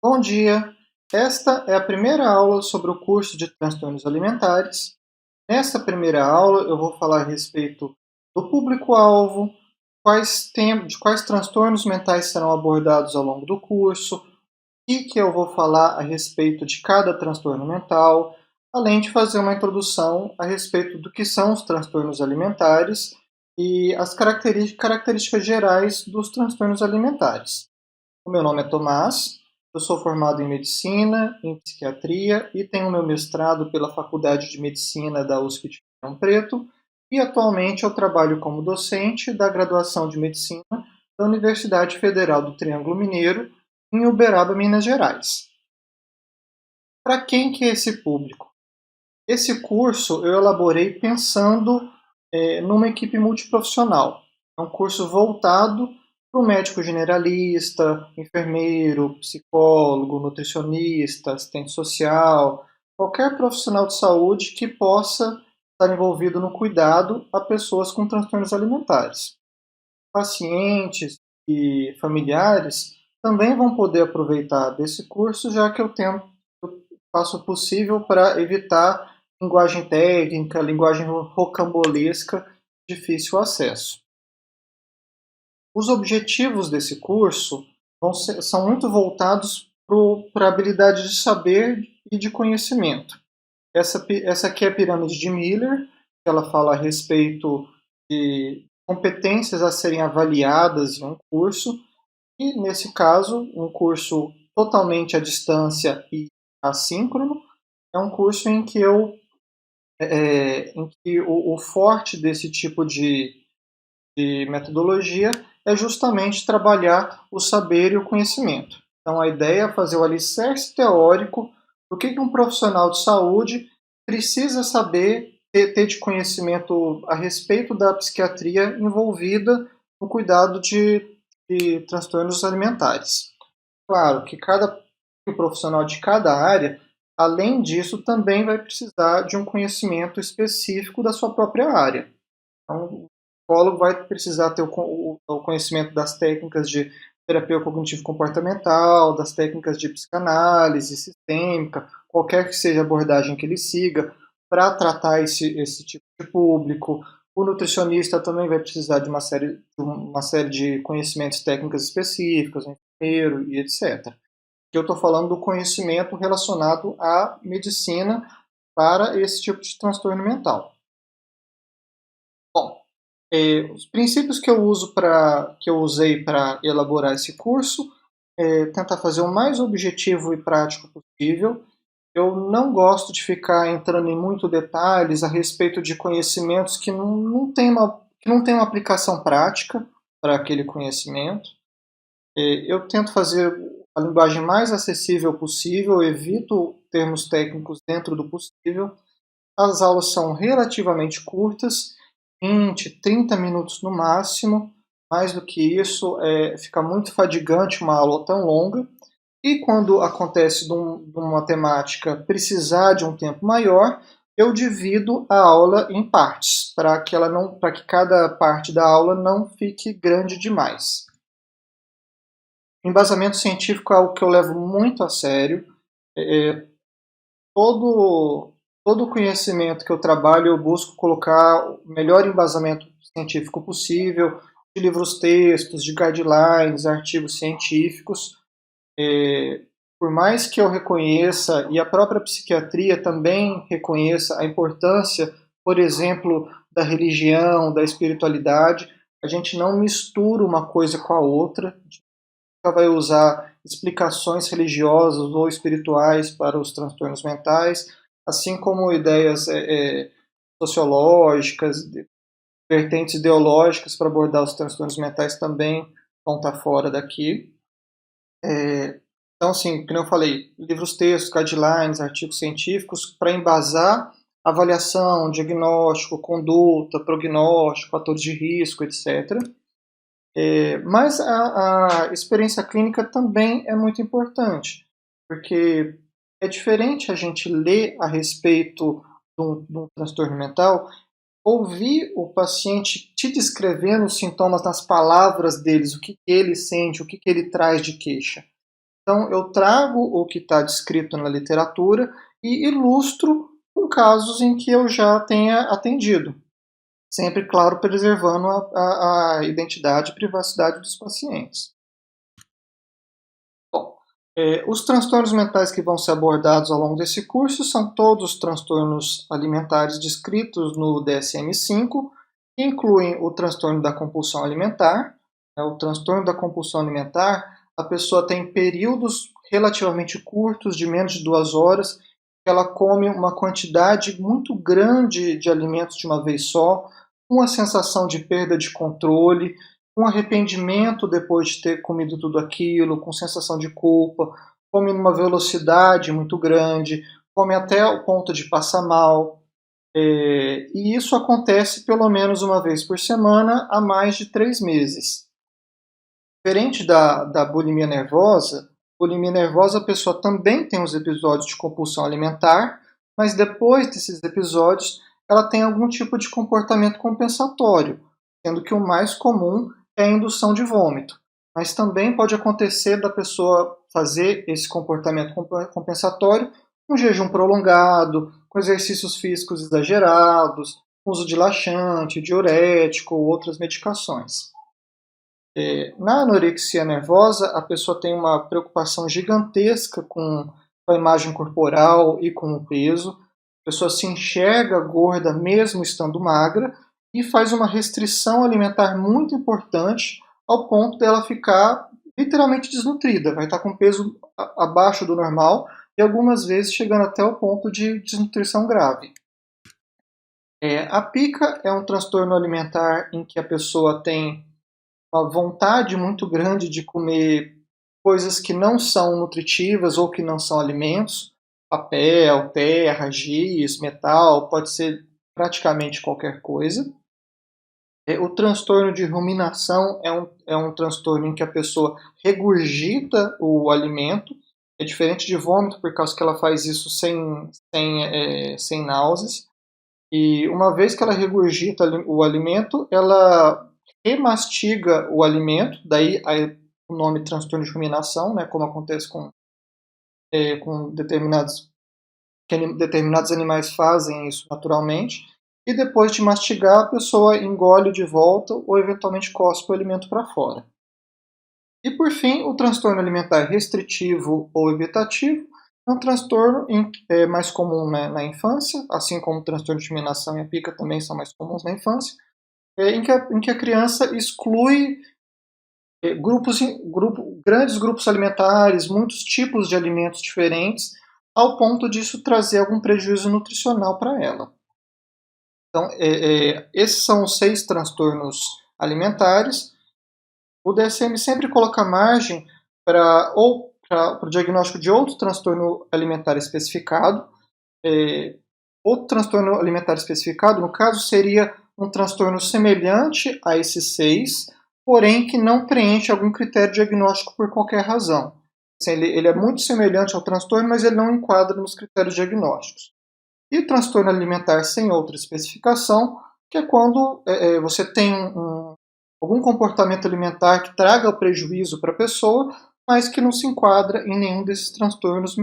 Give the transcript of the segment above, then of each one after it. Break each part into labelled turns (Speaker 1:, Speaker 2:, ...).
Speaker 1: Bom dia! Esta é a primeira aula sobre o curso de transtornos alimentares. Nesta primeira aula, eu vou falar a respeito do público-alvo, de quais transtornos mentais serão abordados ao longo do curso, e que eu vou falar a respeito de cada transtorno mental, além de fazer uma introdução a respeito do que são os transtornos alimentares e as características gerais dos transtornos alimentares. O meu nome é Tomás, eu sou formado em Medicina, em Psiquiatria e tenho meu mestrado pela Faculdade de Medicina da USP de Ribeirão Preto e atualmente eu trabalho como docente da graduação de Medicina da Universidade Federal do Triângulo Mineiro, em Uberaba, Minas Gerais. Para quem que é esse público? Esse curso eu elaborei pensando numa equipe multiprofissional. É um curso voltado para o médico generalista, enfermeiro, psicólogo, nutricionista, assistente social, qualquer profissional de saúde que possa estar envolvido no cuidado a pessoas com transtornos alimentares. Pacientes e familiares também vão poder aproveitar desse curso, já que eu faço o possível para evitar linguagem técnica, linguagem rocambolesca, difícil acesso. Os objetivos desse curso são muito voltados para a habilidade de saber e de conhecimento. Essa aqui é a pirâmide de Miller, que ela fala a respeito de competências a serem avaliadas em um curso, e nesse caso, um curso totalmente à distância e assíncrono, é um curso em que o forte desse tipo de metodologia é justamente trabalhar o saber e o conhecimento. Então, a ideia é fazer o alicerce teórico do que um profissional de saúde precisa saber, ter de conhecimento a respeito da psiquiatria envolvida no cuidado de transtornos alimentares. Claro que cada profissional de cada área, além disso, também vai precisar de um conhecimento específico da sua própria área. Então, o psicólogo vai precisar ter o conhecimento das técnicas de terapia cognitivo-comportamental, das técnicas de psicanálise sistêmica, qualquer que seja a abordagem que ele siga, para tratar esse tipo de público. O nutricionista também vai precisar de uma série de conhecimentos técnicas específicos, o enfermeiro e etc. Que eu estou falando do conhecimento relacionado à medicina para esse tipo de transtorno mental. Bom, os princípios que eu usei para elaborar esse curso é tentar fazer o mais objetivo e prático possível. Eu não gosto de ficar entrando em muito detalhes a respeito de conhecimentos que não tem uma aplicação prática para aquele conhecimento. Eu tento fazer a linguagem mais acessível possível, evito termos técnicos dentro do possível. As aulas são relativamente curtas, 20, 30 minutos no máximo. Mais do que isso, fica muito fadigante uma aula tão longa. E quando acontece de uma temática precisar de um tempo maior, eu divido a aula em partes, para que cada parte da aula não fique grande demais. Embasamento científico é algo que eu levo muito a sério. É, todo, todo o conhecimento que eu trabalho, eu busco colocar o melhor embasamento científico possível, de livros textos, de guidelines, artigos científicos. Por mais que eu reconheça, e a própria psiquiatria também reconheça a importância, por exemplo, da religião, da espiritualidade, a gente não mistura uma coisa com a outra, vai usar explicações religiosas ou espirituais para os transtornos mentais, assim como ideias sociológicas, vertentes ideológicas para abordar os transtornos mentais também vão estar fora daqui. Então, assim, como eu falei, livros textos, guidelines, artigos científicos para embasar avaliação, diagnóstico, conduta, prognóstico, fatores de risco, etc. Mas a experiência clínica também é muito importante, porque é diferente a gente ler a respeito de um transtorno mental, ouvir o paciente te descrevendo os sintomas nas palavras deles, o que ele sente, o que ele traz de queixa. Então, eu trago o que está descrito na literatura e ilustro com casos em que eu já tenha atendido. Sempre, claro, preservando a identidade e privacidade dos pacientes. Bom, os transtornos mentais que vão ser abordados ao longo desse curso são todos os transtornos alimentares descritos no DSM-5, que incluem o transtorno da compulsão alimentar. O transtorno da compulsão alimentar, a pessoa tem períodos relativamente curtos, de menos de 2 horas, que ela come uma quantidade muito grande de alimentos de uma vez só, uma sensação de perda de controle, um arrependimento depois de ter comido tudo aquilo, com sensação de culpa, come numa velocidade muito grande, come até o ponto de passar mal. E isso acontece pelo menos uma vez por semana há mais de 3 meses. Diferente da bulimia nervosa a pessoa também tem os episódios de compulsão alimentar, mas depois desses episódios ela tem algum tipo de comportamento compensatório, sendo que o mais comum é a indução de vômito. Mas também pode acontecer da pessoa fazer esse comportamento compensatório com jejum prolongado, com exercícios físicos exagerados, uso de laxante, diurético ou outras medicações. Na anorexia nervosa, a pessoa tem uma preocupação gigantesca com a imagem corporal e com o peso. A pessoa se enxerga gorda mesmo estando magra e faz uma restrição alimentar muito importante ao ponto dela ficar literalmente desnutrida. Vai estar com peso abaixo do normal e algumas vezes chegando até o ponto de desnutrição grave. A pica é um transtorno alimentar em que a pessoa tem uma vontade muito grande de comer coisas que não são nutritivas ou que não são alimentos, papel, terra, giz, metal, pode ser praticamente qualquer coisa. O transtorno de ruminação é um transtorno em que a pessoa regurgita o alimento, é diferente de vômito por causa que ela faz isso sem náuseas, e uma vez que ela regurgita o alimento, ela remastiga o alimento, daí o nome transtorno de ruminação, né, como acontece com determinados animais fazem isso naturalmente, e depois de mastigar a pessoa engole de volta ou eventualmente cospe o alimento para fora. E por fim, o transtorno alimentar restritivo ou evitativo é um transtorno mais comum na infância, assim como o transtorno de ruminação e a pica também são mais comuns na infância, em que a criança exclui grandes grupos alimentares, muitos tipos de alimentos diferentes, ao ponto disso trazer algum prejuízo nutricional para ela. Então, esses são os 6 transtornos alimentares. O DSM sempre coloca margem para o diagnóstico de outro transtorno alimentar especificado. Outro transtorno alimentar especificado, no caso, seria um transtorno semelhante a esses 6, porém que não preenche algum critério diagnóstico por qualquer razão. Assim, ele é muito semelhante ao transtorno, mas ele não enquadra nos critérios diagnósticos. E o transtorno alimentar sem outra especificação, que é quando você tem algum comportamento alimentar que traga prejuízo para a pessoa, mas que não se enquadra em nenhum desses transtornos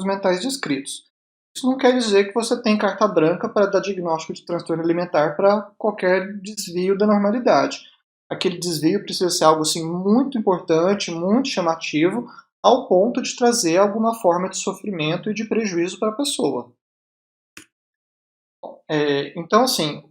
Speaker 1: mentais descritos. Isso não quer dizer que você tem carta branca para dar diagnóstico de transtorno alimentar para qualquer desvio da normalidade. Aquele desvio precisa ser algo assim, muito importante, muito chamativo, ao ponto de trazer alguma forma de sofrimento e de prejuízo para a pessoa. Então, assim,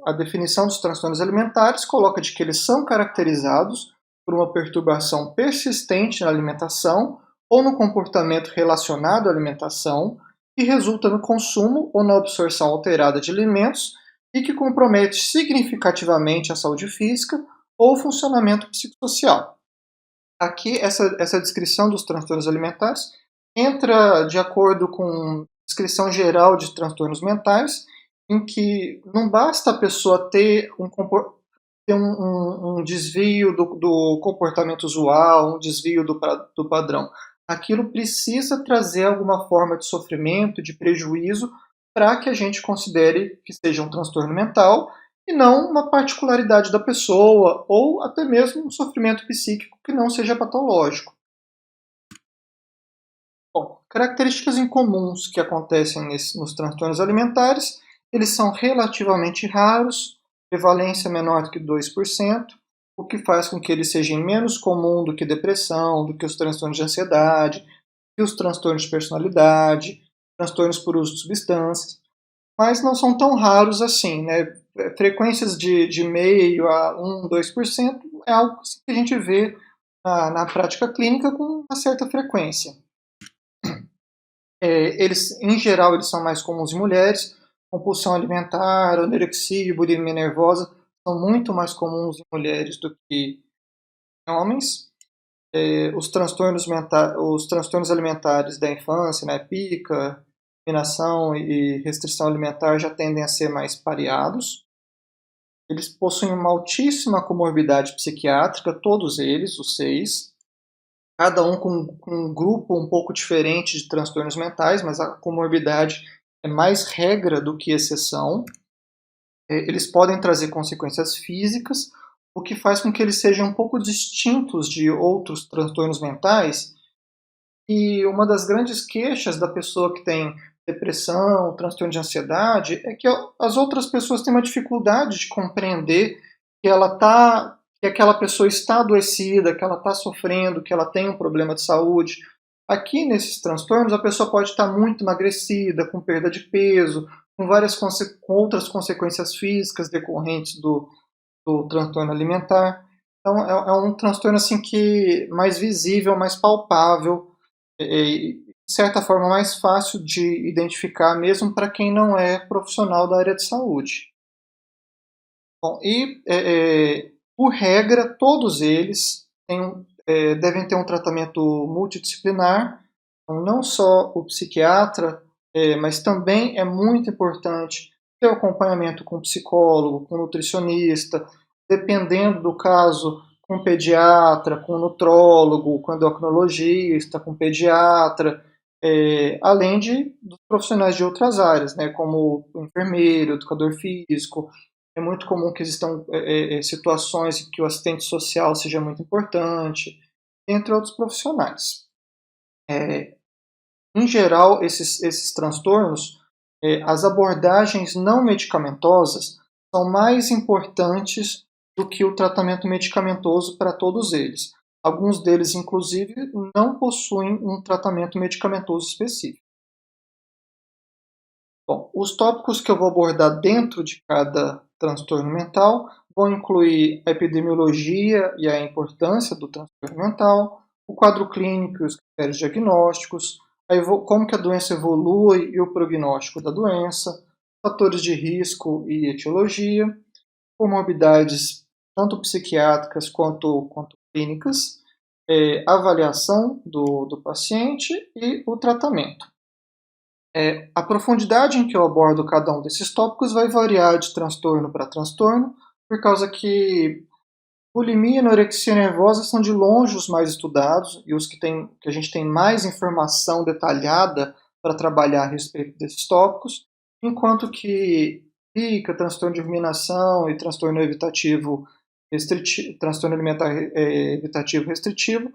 Speaker 1: a definição dos transtornos alimentares coloca de que eles são caracterizados por uma perturbação persistente na alimentação ou no comportamento relacionado à alimentação, que resulta no consumo ou na absorção alterada de alimentos e que compromete significativamente a saúde física ou o funcionamento psicossocial. Aqui, essa descrição dos transtornos alimentares entra de acordo com a descrição geral de transtornos mentais, em que não basta a pessoa ter um desvio do comportamento usual, um desvio do padrão. Aquilo precisa trazer alguma forma de sofrimento, de prejuízo, para que a gente considere que seja um transtorno mental e não uma particularidade da pessoa ou até mesmo um sofrimento psíquico que não seja patológico. Bom, características incomuns que acontecem nos transtornos alimentares, eles são relativamente raros, prevalência menor do que 2%, o que faz com que eles sejam menos comuns do que depressão, do que os transtornos de ansiedade, e os transtornos de personalidade, transtornos por uso de substâncias, mas não são tão raros assim, né? Frequências de meio a 1, 2% é algo que a gente vê na prática clínica com uma certa frequência. Eles, em geral, eles são mais comuns em mulheres. Compulsão alimentar, anorexia, bulimia nervosa são muito mais comuns em mulheres do que em homens. Os transtornos alimentares da infância, né, pica, eliminação e restrição alimentar já tendem a ser mais pareados. Eles possuem uma altíssima comorbidade psiquiátrica, todos eles, os 6, cada um com um grupo um pouco diferente de transtornos mentais, mas a comorbidade é mais regra do que exceção. Eles podem trazer consequências físicas, o que faz com que eles sejam um pouco distintos de outros transtornos mentais. E uma das grandes queixas da pessoa que tem depressão, transtorno de ansiedade, é que as outras pessoas têm uma dificuldade de compreender que aquela pessoa está adoecida, que ela está sofrendo, que ela tem um problema de saúde. Aqui nesses transtornos a pessoa pode estar muito emagrecida, com perda de peso, com com outras consequências físicas decorrentes do transtorno alimentar. Então é um transtorno assim que mais visível, mais palpável, de certa forma mais fácil de identificar mesmo para quem não é profissional da área de saúde. Bom, por regra, todos eles devem ter um tratamento multidisciplinar, então não só o psiquiatra, mas também é muito importante ter o acompanhamento com psicólogo, com nutricionista, dependendo do caso, com pediatra, com nutrólogo, com endocrinologista, com pediatra, além dos profissionais de outras áreas, né, como o enfermeiro, educador físico. É muito comum que existam situações em que o assistente social seja muito importante, entre outros profissionais. Em geral, esses transtornos, as abordagens não medicamentosas são mais importantes do que o tratamento medicamentoso para todos eles. Alguns deles, inclusive, não possuem um tratamento medicamentoso específico. Bom, os tópicos que eu vou abordar dentro de cada transtorno mental vão incluir a epidemiologia e a importância do transtorno mental, o quadro clínico e os critérios diagnósticos, como que a doença evolui e o prognóstico da doença, fatores de risco e etiologia, comorbidades tanto psiquiátricas quanto clínicas, avaliação do paciente e o tratamento. A profundidade em que eu abordo cada um desses tópicos vai variar de transtorno para transtorno, por causa que bulimia e anorexia nervosa são de longe os mais estudados e os que a gente tem mais informação detalhada para trabalhar a respeito desses tópicos, enquanto que pica, transtorno de ruminação e transtorno evitativo restritivo, transtorno alimentar evitativo restritivo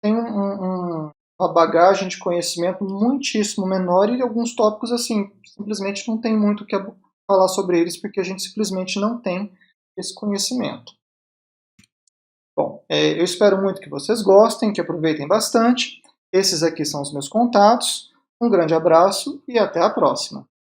Speaker 1: tem uma bagagem de conhecimento muitíssimo menor e alguns tópicos assim simplesmente não tem muito o que falar sobre eles porque a gente simplesmente não tem esse conhecimento. Bom, eu espero muito que vocês gostem, que aproveitem bastante. Esses aqui são os meus contatos. Um grande abraço e até a próxima.